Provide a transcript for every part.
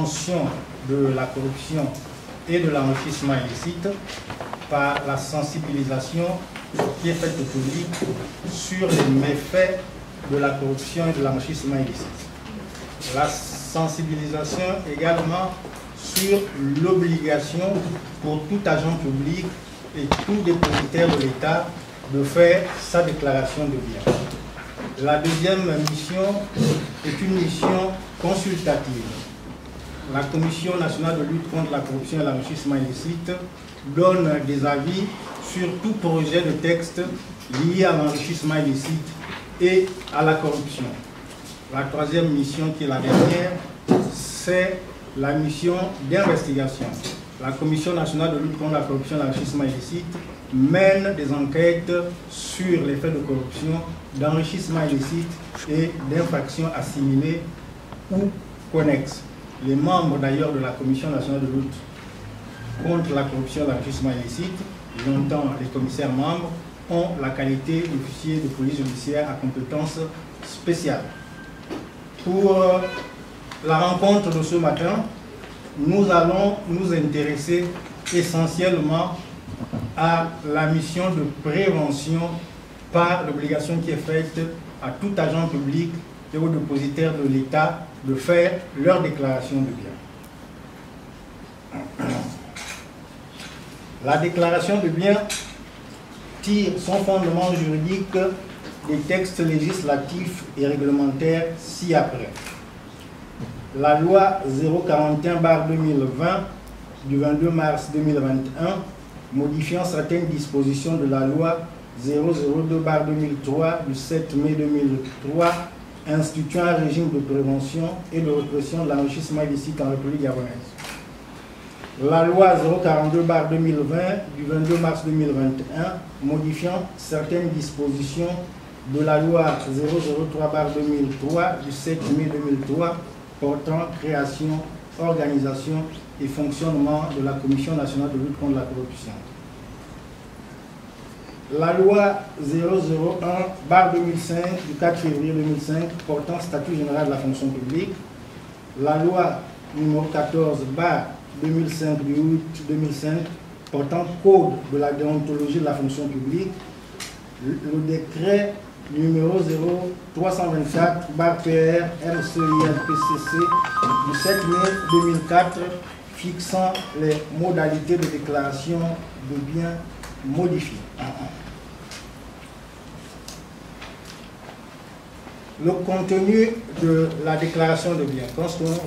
prévention de la corruption et de l'enrichissement illicite par la sensibilisation qui est faite au public sur les méfaits de la corruption et de l'enrichissement illicite. La sensibilisation également sur l'obligation pour tout agent public et tout dépositaire de l'État de faire sa déclaration de biens. La deuxième mission est une mission consultative. La Commission nationale de lutte contre la corruption et l'enrichissement illicite donne des avis sur tout projet de texte lié à l'enrichissement illicite et à la corruption. La troisième mission, qui est la dernière, c'est la mission d'investigation. La Commission nationale de lutte contre la corruption et l'enrichissement illicite mène des enquêtes sur les faits de corruption, d'enrichissement illicite et d'infractions assimilées ou connexes. Les membres d'ailleurs de la Commission nationale de lutte contre la corruption et l'enrichissement illicite, longtemps les commissaires membres, ont la qualité d'officier de police judiciaire à compétences spéciales. Pour la rencontre de ce matin, nous allons nous intéresser essentiellement à la mission de prévention par l'obligation qui est faite à tout agent public et aux dépositaires de l'État de faire leur déclaration de biens. La déclaration de biens tire son fondement juridique des textes législatifs et réglementaires ci-après. La loi 041/2020 du 22 mars 2021 modifiant certaines dispositions de la loi 002/2003 du 7 mai 2003 instituant un régime de prévention et de répression de l'enrichissement illicite en République gabonaise. La loi 042/2020 du 22 mars 2021 modifiant certaines dispositions de la loi 003/2003 du 7 mai 2003 portant création, organisation et fonctionnement de la Commission nationale de lutte contre la corruption. La loi 001/2005 du 4 février 2005 portant statut général de la fonction publique. La loi numéro 14/2005 du août 2005 portant code de la déontologie de la fonction publique. Le décret numéro 0324/PR RCI-RPCC du 7 mai 2004 fixant les modalités de déclaration de biens modifiés. Le contenu de la déclaration de biens, qu'on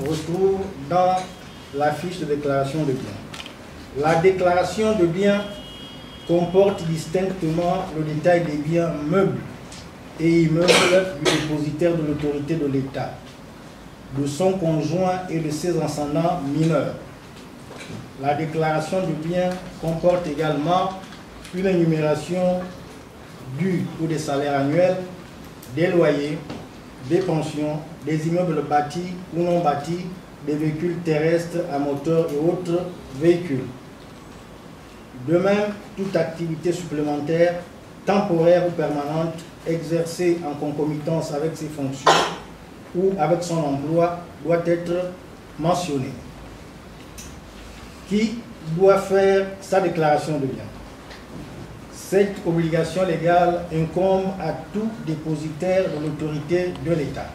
retrouve dans la fiche de déclaration de biens. La déclaration de biens comporte distinctement le détail des biens meubles et immeubles du dépositaire de l'autorité de l'État, de son conjoint et de ses ascendants mineurs. La déclaration de biens comporte également une énumération du ou des salaires annuels, des loyers, des pensions, des immeubles bâtis ou non bâtis, des véhicules terrestres à moteur et autres véhicules. De même, toute activité supplémentaire, temporaire ou permanente, exercée en concomitance avec ses fonctions ou avec son emploi, doit être mentionnée. Qui doit faire sa déclaration de biens? Cette obligation légale incombe à tout dépositaire de l'autorité de l'État,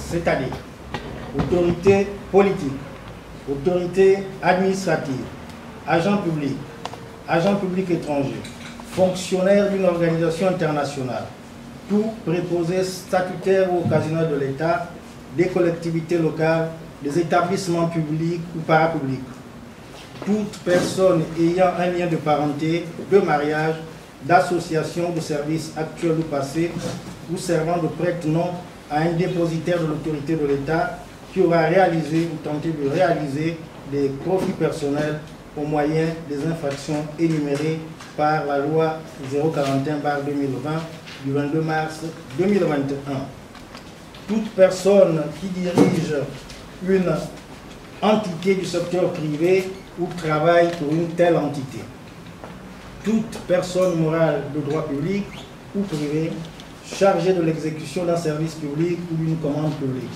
c'est-à-dire autorité politique, autorité administrative, agent public étranger, fonctionnaire d'une organisation internationale, tout préposé statutaire ou occasionnel de l'État, des collectivités locales, des établissements publics ou parapublics, toute personne ayant un lien de parenté, de mariage, d'association, de service actuel ou passé, ou servant de prête-nom à un dépositaire de l'autorité de l'État qui aura réalisé ou tenté de réaliser des profits personnels au moyen des infractions énumérées par la loi 041/2020 du 22 mars 2021. Toute personne qui dirige une entité du secteur privé ou travaille pour une telle entité. Toute personne morale de droit public ou privé chargée de l'exécution d'un service public ou d'une commande publique.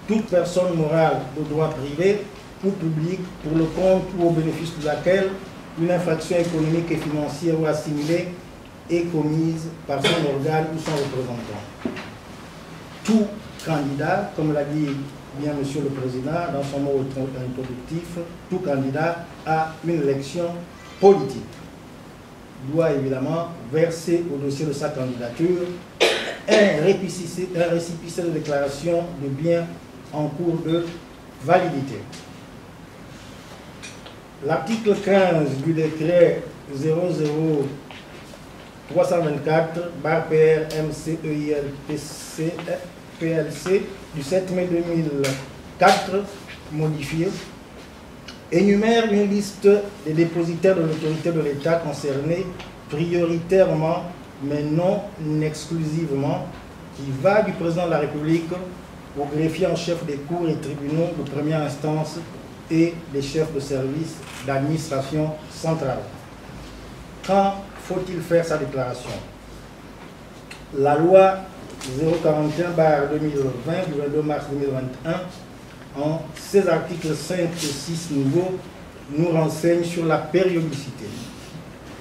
toute personne morale de droit privé ou public pour le compte ou au bénéfice de laquelle une infraction économique et financière ou assimilée est commise par son organe ou son représentant. Tout candidat, comme l'a dit bien Monsieur le Président dans son mot introductif, tout candidat à une élection politique doit évidemment verser au dossier de sa candidature un récépissé de déclaration de biens en cours de validité. L'article 15 du décret 00354/PR-MCEIL-PLC du 7 mai 2004 modifié énumère une liste des dépositaires de l'autorité de l'État concernés prioritairement, mais non exclusivement, qui va du président de la République au greffier en chef des cours et tribunaux de première instance et des chefs de service d'administration centrale. Quand faut-il faire sa déclaration? La loi 041/2020 du 22 mars 2021, en ses articles 5 et 6 nouveaux, nous renseigne sur la périodicité.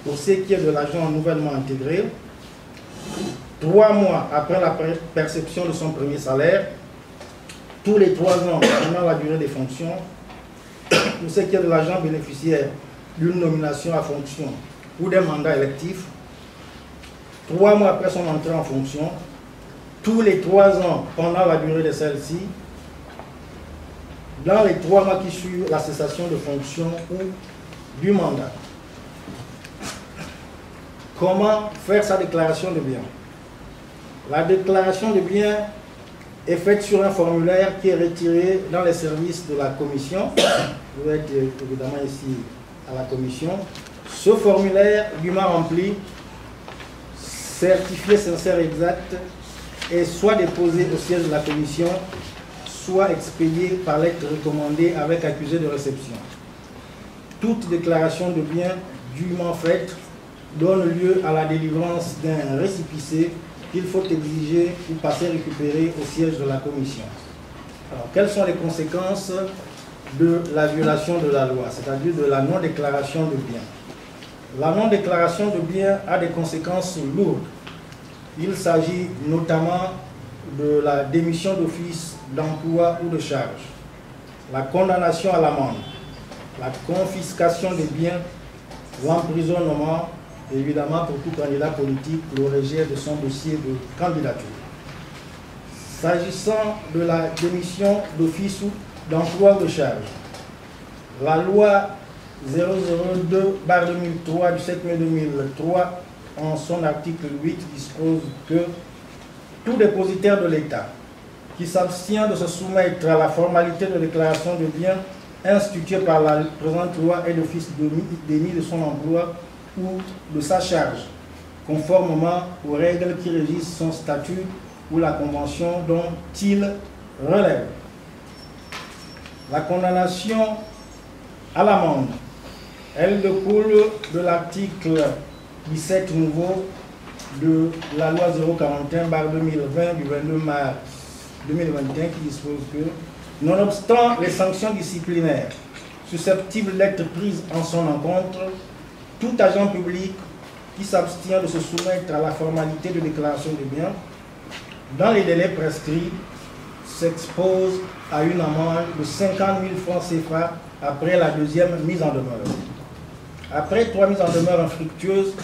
Pour ce qui est de l'agent nouvellement intégré, 3 mois après la perception de son premier salaire, tous les 3 ans pendant la durée des fonctions, pour ce qui est de l'agent bénéficiaire d'une nomination à fonction ou d'un mandat électif, 3 mois après son entrée en fonction, tous les 3 ans pendant la durée de celle-ci, dans les 3 mois qui suivent la cessation de fonction ou du mandat. Comment faire sa déclaration de biens? La déclaration de biens est faite sur un formulaire qui est retiré dans les services de la commission. Vous êtes évidemment ici à la commission. Ce formulaire, dûment rempli, certifié, sincère et exact, est soit déposé au siège de la commission, soit expédié par lettre recommandée avec accusé de réception. Toute déclaration de biens dûment faite donne lieu à la délivrance d'un récépissé qu'il faut exiger ou passer récupérer au siège de la commission. Alors, quelles sont les conséquences de la violation de la loi, c'est-à-dire de la non-déclaration de biens? La non-déclaration de biens a des conséquences lourdes. Il s'agit notamment de la démission d'office d'emploi ou de charge, la condamnation à l'amende, la confiscation des biens, l'emprisonnement, et évidemment pour tout candidat politique, le rejet de son dossier de candidature. S'agissant de la démission d'office ou d'emploi ou de charge, la loi 002/2003 du 7 mai 2003, en son article 8, dispose que tout dépositaire de l'État qui s'abstient de se soumettre à la formalité de déclaration de biens instituée par la présente loi est d'office démis de son emploi ou de sa charge, conformément aux règles qui régissent son statut ou la convention dont il relève. La condamnation à l'amende, elle découle de l'article 17 nouveau de la loi 041/2020 du 22 mars 2021 qui dispose que, nonobstant les sanctions disciplinaires susceptibles d'être prises en son encontre, tout agent public qui s'abstient de se soumettre à la formalité de déclaration de biens dans les délais prescrits s'expose à une amende de 50 000 francs CFA après la deuxième mise en demeure. Après 3 mises en demeure infructueuses,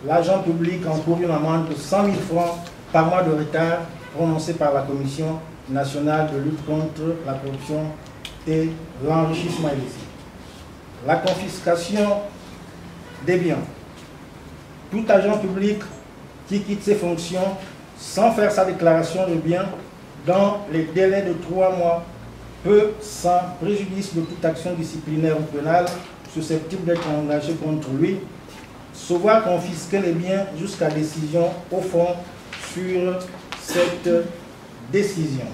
l'agent public encourt une amende de 100 000 francs par mois de retard prononcée par la Commission nationale de lutte contre la corruption et l'enrichissement illicite. La confiscation des biens. Tout agent public qui quitte ses fonctions sans faire sa déclaration de biens dans les délais de 3 mois peut, sans préjudice de toute action disciplinaire ou pénale susceptible d'être engagée contre lui, se voir confisquer les biens jusqu'à décision au fond sur cette décision.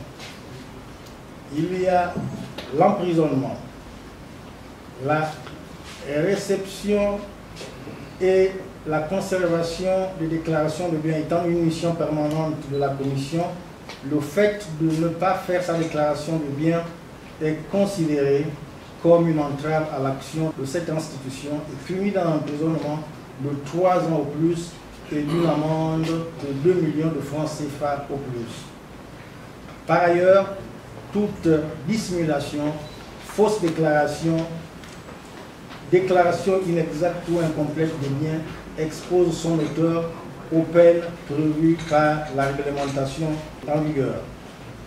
Il y a l'emprisonnement, la réception et la conservation des déclarations de biens étant une mission permanente de la Commission, le fait de ne pas faire sa déclaration de biens est considéré comme une entrave à l'action de cette institution et puni d'un emprisonnement de 3 ans au plus et d'une amende de 2 millions de francs CFA au plus. Par ailleurs, toute dissimulation, fausse déclaration, déclaration inexacte ou incomplète de biens expose son auteur aux peines prévues par la réglementation en vigueur.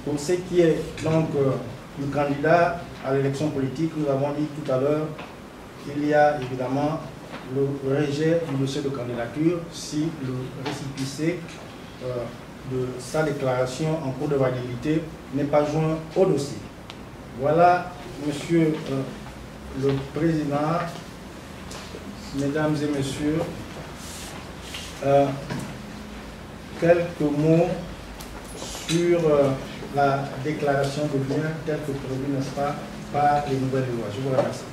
Pour ce qui est donc du candidat à l'élection politique, nous avons dit tout à l'heure qu'il y a évidemment le rejet du dossier de candidature si le récépissé de sa déclaration en cours de validité n'est pas joint au dossier. Voilà, Monsieur le Président, Mesdames et Messieurs, quelques mots sur la déclaration de biens telle que prévue, n'est-ce pas, par les nouvelles lois. Je vous remercie.